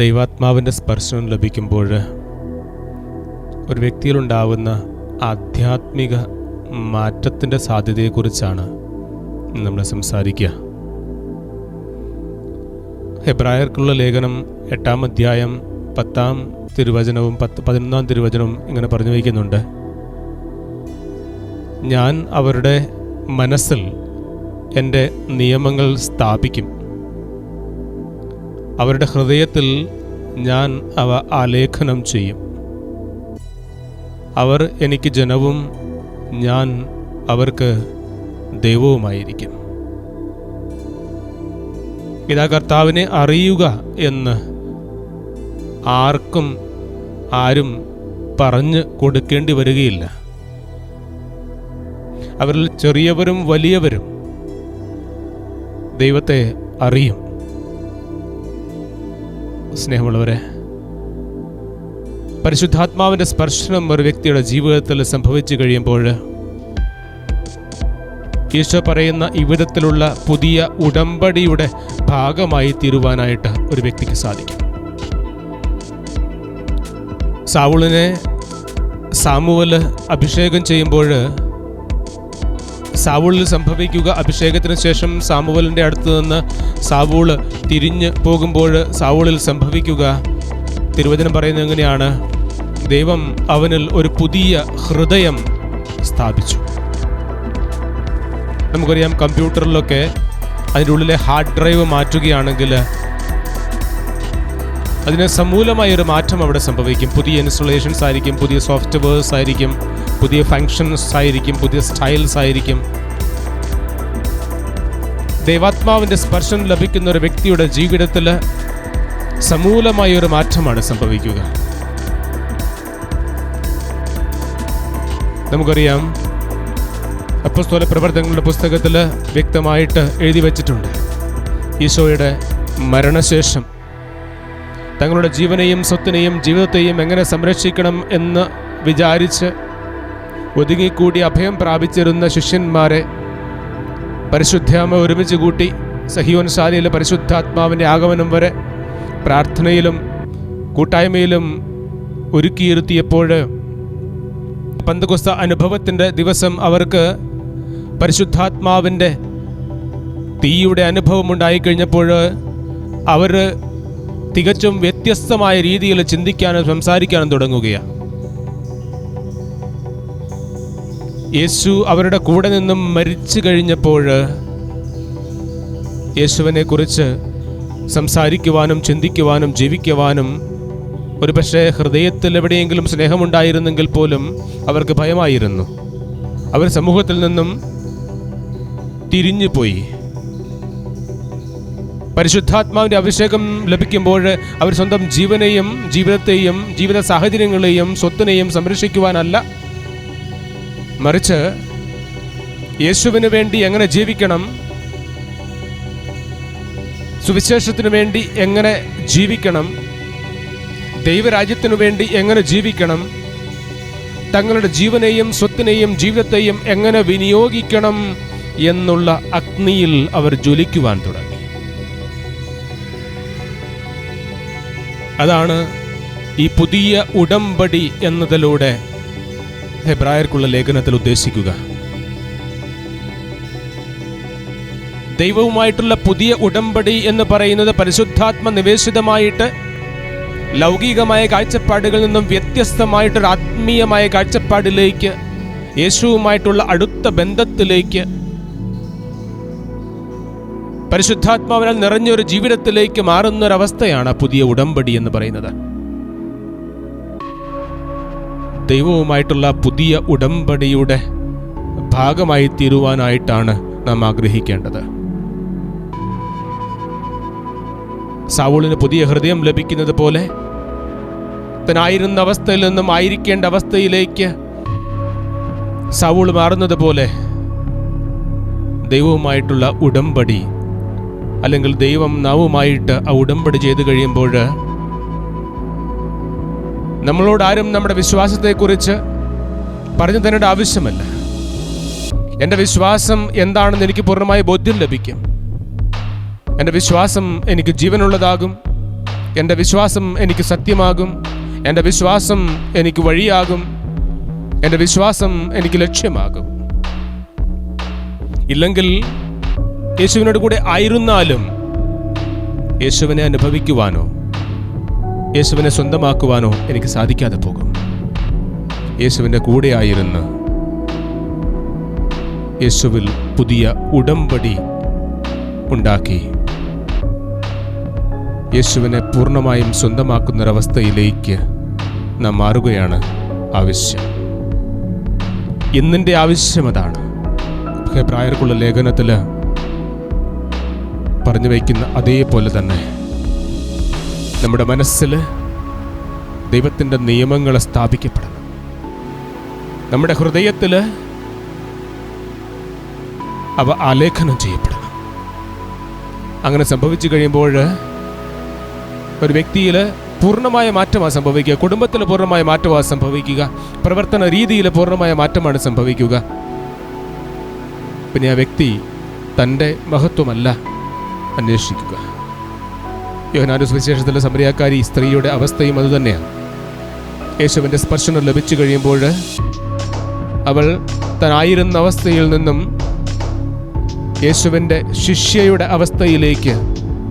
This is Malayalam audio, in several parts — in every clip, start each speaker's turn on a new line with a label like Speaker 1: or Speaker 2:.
Speaker 1: ദൈവാത്മാവിൻ്റെ സ്പർശനം ലഭിക്കുമ്പോൾ ഒരു വ്യക്തിയിലുണ്ടാവുന്ന ആധ്യാത്മിക മാറ്റത്തിൻ്റെ സാധ്യതയെക്കുറിച്ചാണ് നമ്മൾ സംസാരിക്കുക. ഹെബ്രായർക്കുള്ള ലേഖനം 8-ാം അധ്യായം 10-ാം തിരുവചനവും 11-ാം തിരുവചനവും ഇങ്ങനെ പറഞ്ഞു വയ്ക്കുന്നുണ്ട്. ഞാൻ അവരുടെ മനസ്സിൽ എൻ്റെ നിയമങ്ങൾ സ്ഥാപിക്കും, അവരുടെ ഹൃദയത്തിൽ ഞാൻ അവ ആലേഖനം ചെയ്യും. അവർ എനിക്ക് ജനവും ഞാൻ അവർക്ക് ദൈവവുമായിരിക്കും. ഇതാ കർത്താവിനെ അറിയുക എന്ന് ആരും പറഞ്ഞു കൊടുക്കേണ്ടി വരികയില്ല. അവരിൽ ചെറിയവരും വലിയവരും ദൈവത്തെ അറിയും. സ്നേഹമുള്ളവരെ, പരിശുദ്ധാത്മാവിൻ്റെ സ്പർശനം ഒരു വ്യക്തിയുടെ ജീവിതത്തിൽ സംഭവിച്ചു കഴിയുമ്പോൾ ഈശോ പറയുന്ന ഈ വിധത്തിലുള്ള പുതിയ ഉടമ്പടിയുടെ ഭാഗമായി തീരുവാനായിട്ട് ഒരു വ്യക്തിക്ക് സാധിക്കും. സാവൂളിനെ സാമുവല് അഭിഷേകം ചെയ്യുമ്പോൾ സാവൂളിൽ സംഭവിക്കുക, അഭിഷേകത്തിന് ശേഷം സാമുവലിൻ്റെ അടുത്ത് നിന്ന് സാവൂള് തിരിഞ്ഞ് പോകുമ്പോൾ സാവൂളിൽ സംഭവിക്കുക, തിരുവചനം പറയുന്നത് എങ്ങനെയാണ്? ദൈവം അവനിൽ ഒരു പുതിയ ഹൃദയം സ്ഥാപിച്ചു. നമുക്കറിയാം, കമ്പ്യൂട്ടറിലൊക്കെ അതിൻ്റെ ഉള്ളിലെ ഹാർഡ് ഡ്രൈവ് മാറ്റുകയാണെങ്കിൽ അതിന് സമൂലമായൊരു മാറ്റം അവിടെ സംഭവിക്കും. പുതിയ ഇൻസ്റ്റലേഷൻസ് ആയിരിക്കും, പുതിയ സോഫ്റ്റ്വെയർസ് ആയിരിക്കും, പുതിയ ഫങ്ഷൻസ് ആയിരിക്കും, പുതിയ സ്റ്റൈൽസ് ആയിരിക്കും. ദൈവാത്മാവിൻ്റെ സ്പർശനം ലഭിക്കുന്ന ഒരു വ്യക്തിയുടെ ജീവിതത്തിൽ സമൂലമായൊരു മാറ്റമാണ് സംഭവിക്കുക. നമുക്കറിയാം, അപ്പോസ്തല പ്രവർത്തനങ്ങളുടെ പുസ്തകത്തിൽ വ്യക്തമായിട്ട് എഴുതി വച്ചിട്ടുണ്ട്, ഈശോയുടെ മരണശേഷം തങ്ങളുടെ ജീവനെയും സ്വത്തിനെയും ജീവിതത്തെയും എങ്ങനെ സംരക്ഷിക്കണം എന്ന് വിചാരിച്ച് ഒതുങ്ങിക്കൂടി അഭയം പ്രാപിച്ചിരുന്ന ശിഷ്യന്മാരെ പരിശുദ്ധാത്മ ഒരുമിച്ച് കൂട്ടി സഹിയോൻ ശാലയിലെ പരിശുദ്ധാത്മാവിൻ്റെ ആഗമനം വരെ പ്രാർത്ഥനയിലും കൂട്ടായ്മയിലും ഒരുക്കിയിരുത്തിയപ്പോൾ പന്തക്കൊസ്ത അനുഭവത്തിൻ്റെ ദിവസം അവർക്ക് പരിശുദ്ധാത്മാവിൻ്റെ തീയുടെ അനുഭവം ഉണ്ടായിക്കഴിഞ്ഞപ്പോൾ അവർ തികച്ചും വ്യത്യസ്തമായ രീതിയിൽ ചിന്തിക്കാനും സംസാരിക്കാനും തുടങ്ങുകയാണ്. യേശു അവരുടെ കൂടെ നിന്നും മരിച്ചു കഴിഞ്ഞപ്പോൾ യേശുവിനെ കുറിച്ച് സംസാരിക്കുവാനും ചിന്തിക്കുവാനും ജീവിക്കുവാനും ഒരുപക്ഷെ ഹൃദയത്തിൽ എവിടെയെങ്കിലും സ്നേഹമുണ്ടായിരുന്നെങ്കിൽ പോലും അവർക്ക് ഭയമായിരുന്നു. അവർ സമൂഹത്തിൽ നിന്നും തിരിഞ്ഞുപോയി. പരിശുദ്ധാത്മാവിൻ്റെ അഭിഷേകം ലഭിക്കുമ്പോൾ അവർ സ്വന്തം ജീവനെയും ജീവിതത്തെയും ജീവിത സാഹചര്യങ്ങളെയും സ്വത്തിനെയും സംരക്ഷിക്കുവാനല്ല, മറിച്ച് യേശുവിന് വേണ്ടി എങ്ങനെ ജീവിക്കണം, സുവിശേഷത്തിനു വേണ്ടി എങ്ങനെ ജീവിക്കണം, ദൈവരാജ്യത്തിനു വേണ്ടി എങ്ങനെ ജീവിക്കണം, തങ്ങളുടെ ജീവനെയും സ്വത്തിനെയും ജീവിതത്തെയും എങ്ങനെ വിനിയോഗിക്കണം എന്നുള്ള അഗ്നിയിൽ അവർ ജ്വലിക്കുവാൻ തുടങ്ങി. അതാണ് ഈ പുതിയ ഉടമ്പടി എന്നതിലൂടെ ഹെബ്രായർക്കുള്ള ലേഖനത്തിൽ ഉദ്ദേശിക്കുക. ദൈവവുമായിട്ടുള്ള പുതിയ ഉടമ്പടി എന്ന് പറയുന്നത് പരിശുദ്ധാത്മ നിവേശിതമായിട്ട് ലൗകികമായ കാഴ്ചപ്പാടുകളിൽ നിന്നും വ്യത്യസ്തമായിട്ടൊരു ആത്മീയമായ കാഴ്ചപ്പാടിലേക്ക്, യേശുവുമായിട്ടുള്ള അടുത്ത ബന്ധത്തിലേക്ക്, പരിശുദ്ധാത്മാവിനാൽ നിറഞ്ഞൊരു ജീവിതത്തിലേക്ക് മാറുന്നൊരവസ്ഥയാണ് പുതിയ ഉടമ്പടി എന്ന് പറയുന്നത്. ദൈവവുമായിട്ടുള്ള പുതിയ ഉടമ്പടിയുടെ ഭാഗമായി തീരുവാനായിട്ടാണ് നാം ആഗ്രഹിക്കേണ്ടത്. സാവൂളിന് പുതിയ ഹൃദയം ലഭിക്കുന്നത് പോലെ താനായിരുന്ന അവസ്ഥയിൽ നിന്നും ആയിരിക്കേണ്ട അവസ്ഥയിലേക്ക് സാവൂൾ മാറുന്നത് പോലെ ദൈവവുമായിട്ടുള്ള ഉടമ്പടി, അല്ലെങ്കിൽ ദൈവം നാവുമായിട്ട് ആ ഉടമ്പടി ചെയ്തു കഴിയുമ്പോൾ നമ്മളോടാരും നമ്മുടെ വിശ്വാസത്തെക്കുറിച്ച് പറഞ്ഞു തരേണ്ട ആവശ്യമല്ല. എൻ്റെ വിശ്വാസം എന്താണെന്ന് എനിക്ക് പൂർണ്ണമായി ബോധ്യം ലഭിക്കും. എൻ്റെ വിശ്വാസം എനിക്ക് ജീവനുള്ളതാകും. എൻ്റെ വിശ്വാസം എനിക്ക് സത്യമാകും, എൻ്റെ വിശ്വാസം എനിക്ക് വഴിയാകും, എൻ്റെ വിശ്വാസം എനിക്ക് ലക്ഷ്യമാകും. ഇല്ലെങ്കിൽ യേശുവിനോട് കൂടെ ആയിരുന്നാലും യേശുവിനെ അനുഭവിക്കുവാനോ യേശുവിനെ സ്വന്തമാക്കുവാനോ എനിക്ക് സാധിക്കാതെ പോകും. യേശുവിൻ്റെ കൂടെ ആയിരുന്ന് യേശുവിൽ പുതിയ ഉടമ്പടി ഉണ്ടാക്കി യേശുവിനെ പൂർണ്ണമായും സ്വന്തമാക്കുന്നൊരവസ്ഥയിലേക്ക് നാം മാറുകയാണ് ആവശ്യം. ഇന്നിൻ്റെ ആവശ്യം അതാണ്. ഹെബ്രായർക്കുള്ള ലേഖനത്തിൽ പറഞ്ഞു വയ്ക്കുന്ന അതേപോലെ തന്നെ നമ്മുടെ മനസ്സിൽ ദൈവത്തിൻ്റെ നിയമങ്ങൾ സ്ഥാപിക്കപ്പെടണം. നമ്മുടെ ഹൃദയത്തിൽ അവ ആലേഖനം ചെയ്യപ്പെടണം. അങ്ങനെ സംഭവിച്ചു കഴിയുമ്പോൾ ഒരു വ്യക്തിയിൽ പൂർണ്ണമായ മാറ്റമാണ് സംഭവിക്കുക, കുടുംബത്തിൽ പൂർണ്ണമായ മാറ്റമാണ് സംഭവിക്കുക, പ്രവർത്തന രീതിയിൽ പൂർണ്ണമായ മാറ്റമാണ് സംഭവിക്കുക. പിന്നെ ആ വ്യക്തി തൻ്റെ മഹത്വമല്ല അന്വേഷിക്കുക. യോഹന്നാന്റെ സുവിശേഷത്തിലെ സമരിയാക്കാരി സ്ത്രീയുടെ അവസ്ഥയും അതുതന്നെയാണ്. യേശുവിൻ്റെ സ്പർശനം ലഭിച്ചു കഴിയുമ്പോൾ അവൾ താനായിരുന്ന അവസ്ഥയിൽ നിന്നും യേശുവിൻ്റെ ശിഷ്യയുടെ അവസ്ഥയിലേക്ക്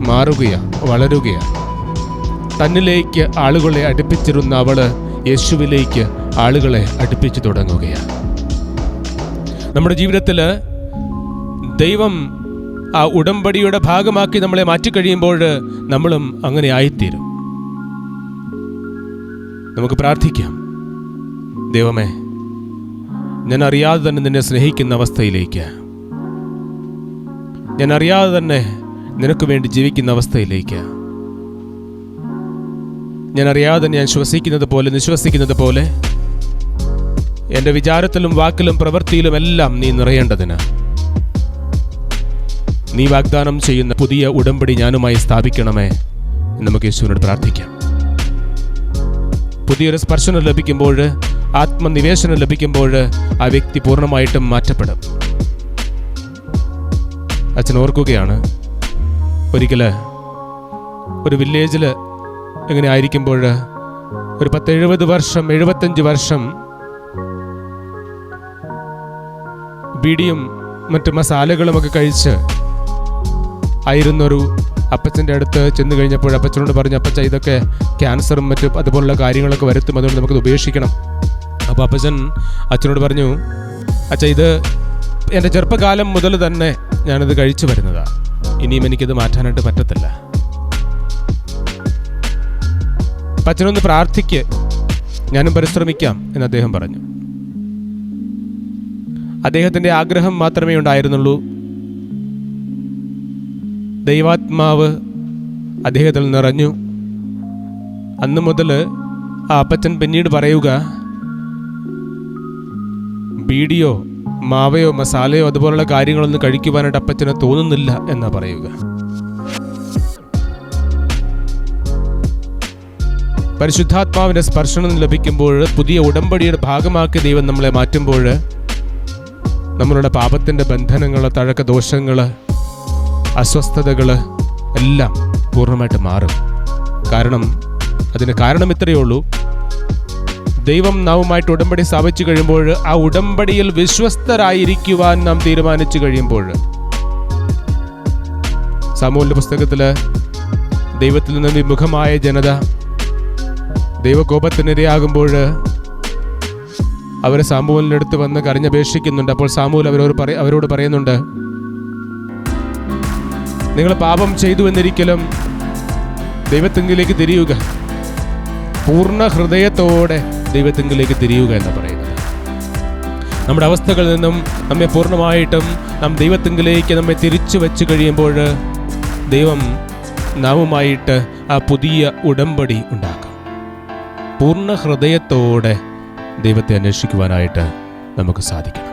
Speaker 1: മാറുകയാണ്, വളരുകയാണ്. തന്നിലേക്ക് ആളുകളെ അടുപ്പിച്ചിരുന്ന അവൾ യേശുവിലേക്ക് ആളുകളെ അടുപ്പിച്ചു തുടങ്ങുകയാണ്. നമ്മുടെ ജീവിതത്തിൽ ദൈവം ആ ഉടമ്പടിയുടെ ഭാഗമാക്കി നമ്മളെ മാറ്റിക്കഴിയുമ്പോൾ നമ്മളും അങ്ങനെ ആയിത്തീരും. നമുക്ക് പ്രാർത്ഥിക്കാം, ദൈവമേ, ഞാൻ അറിയാതെ തന്നെ നിന്നെ സ്നേഹിക്കുന്ന അവസ്ഥയിലേക്ക്, ഞാൻ അറിയാതെ തന്നെ നിനക്ക് വേണ്ടി ജീവിക്കുന്ന അവസ്ഥയിലേക്ക്, ഞാൻ അറിയാതെ ഞാൻ ശ്വസിക്കുന്നത് പോലെ നിശ്വസിക്കുന്നത് പോലെ എൻ്റെ വിചാരത്തിലും വാക്കിലും പ്രവൃത്തിയിലും എല്ലാം നീ നിറയേണ്ടതിന് നീ വാഗ്ദാനം ചെയ്യുന്ന പുതിയ ഉടമ്പടി ഞാനുമായി സ്ഥാപിക്കണമേ എന്ന് നമുക്ക് യേശുവിനോട് പ്രാർത്ഥിക്കാം. പുതിയൊരു സ്പർശനം ലഭിക്കുമ്പോൾ, ആത്മനിവേശനം ലഭിക്കുമ്പോൾ ആ വ്യക്തി പൂർണ്ണമായിട്ടും മാറ്റപ്പെടും. അച്ഛൻ ഓർക്കുകയാണ്, ഒരിക്കൽ ഒരു വില്ലേജിൽ എങ്ങനെ ആയിരിക്കുമ്പോൾ ഒരു 70 വർഷം 75 വർഷം ബീഡിയും മറ്റു മസാലകളുമൊക്കെ കഴിച്ച് ആയിരുന്നൊരു അപ്പച്ചൻ്റെ അടുത്ത് ചെന്ന് കഴിഞ്ഞപ്പോൾ അപ്പച്ചനോട് പറഞ്ഞു, അപ്പച്ച ഇതൊക്കെ ക്യാൻസറും മറ്റു അതുപോലുള്ള കാര്യങ്ങളൊക്കെ വരുത്തും, അതുകൊണ്ട് നമുക്കത് ഉപേക്ഷിക്കണം. അപ്പോൾ അപ്പച്ചൻ അച്ഛനോട് പറഞ്ഞു, അച്ഛ ഇത് എൻ്റെ ചെറുപ്പകാലം മുതൽ തന്നെ ഞാനത് കഴിച്ചു വരുന്നതാണ്, ഇനിയും എനിക്കത് മാറ്റാനായിട്ട് പറ്റത്തില്ല. അച്ഛനൊന്ന് പ്രാർത്ഥിക്ക്, ഞാനും പരിശ്രമിക്കാം എന്ന് അദ്ദേഹം പറഞ്ഞു. അദ്ദേഹത്തിൻ്റെ ആഗ്രഹം മാത്രമേ ഉണ്ടായിരുന്നുള്ളൂ. ദൈവാത്മാവ് അദ്ദേഹത്തിൽ നിറഞ്ഞു. അന്ന് മുതൽ ആ അപ്പച്ചൻ പിന്നീട് പറയുക, ബീഡിയോ മാവയോ മസാലയോ അതുപോലുള്ള കാര്യങ്ങളൊന്നും കഴിക്കുവാനായിട്ട് അപ്പച്ചന് തോന്നുന്നില്ല എന്നാ പറയുക. പരിശുദ്ധാത്മാവിൻ്റെ സ്പർശനം ലഭിക്കുമ്പോൾ, പുതിയ ഉടമ്പടിയുടെ ഭാഗമാക്കി ദൈവം നമ്മളെ മാറ്റുമ്പോൾ, നമ്മളുടെ പാപത്തിൻ്റെ ബന്ധനങ്ങൾ, തഴക്കദോഷങ്ങൾ, അസ്വസ്ഥതകൾ എല്ലാം പൂർണ്ണമായിട്ട് മാറും. അതിന് കാരണം ഇത്രയേ ഉള്ളൂ, ദൈവം നാവുമായിട്ട് ഉടമ്പടി സ്ഥാപിച്ചു കഴിയുമ്പോൾ, ആ ഉടമ്പടിയിൽ വിശ്വസ്തരായിരിക്കുവാൻ നാം തീരുമാനിച്ചു കഴിയുമ്പോൾ. സമൂഹന്റെ പുസ്തകത്തിൽ ദൈവത്തിൽ നിന്ന് വിമുഖമായ ജനത ദൈവകോപത്തിനിരയാകുമ്പോൾ അവർ സാമൂഹലിൻ്റെ അടുത്ത് വന്ന് കരഞ്ഞപേക്ഷിക്കുന്നുണ്ട്. അപ്പോൾ സാമൂഹൽ അവരോട് പറയുന്നുണ്ട്, നിങ്ങൾ പാപം ചെയ്തു എന്നിരിക്കലും ദൈവത്തിങ്കിലേക്ക് തിരിയുക, പൂർണ്ണ ഹൃദയത്തോടെ ദൈവത്തിങ്കിലേക്ക് തിരിയുക എന്ന് പറയുന്നത്. നമ്മുടെ അവസ്ഥകളിൽ നിന്നും നമ്മെ പൂർണ്ണമായിട്ടും നാം ദൈവത്തിങ്കിലേക്ക് നമ്മെ തിരിച്ചു വെച്ച് കഴിയുമ്പോൾ ദൈവം നാമുമായിട്ട് ആ പുതിയ ഉടമ്പടി ഉണ്ടാക്കും. പൂർണ്ണ ഹൃദയത്തോടെ ദൈവത്തെ അന്വേഷിക്കുവാനായിട്ട് നമുക്ക് സാധിക്കണം.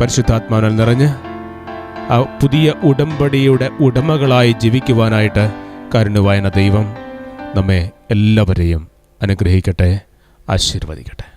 Speaker 1: പരിശുദ്ധാത്മാവിനാൽ നിറഞ്ഞ് ആ പുതിയ ഉടമ്പടിയുടെ ഉടമകളായി ജീവിക്കുവാനായിട്ട് കാരുണ്യവാനായ ദൈവം നമ്മെ എല്ലാവരെയും അനുഗ്രഹിക്കട്ടെ, ആശീർവദിക്കട്ടെ.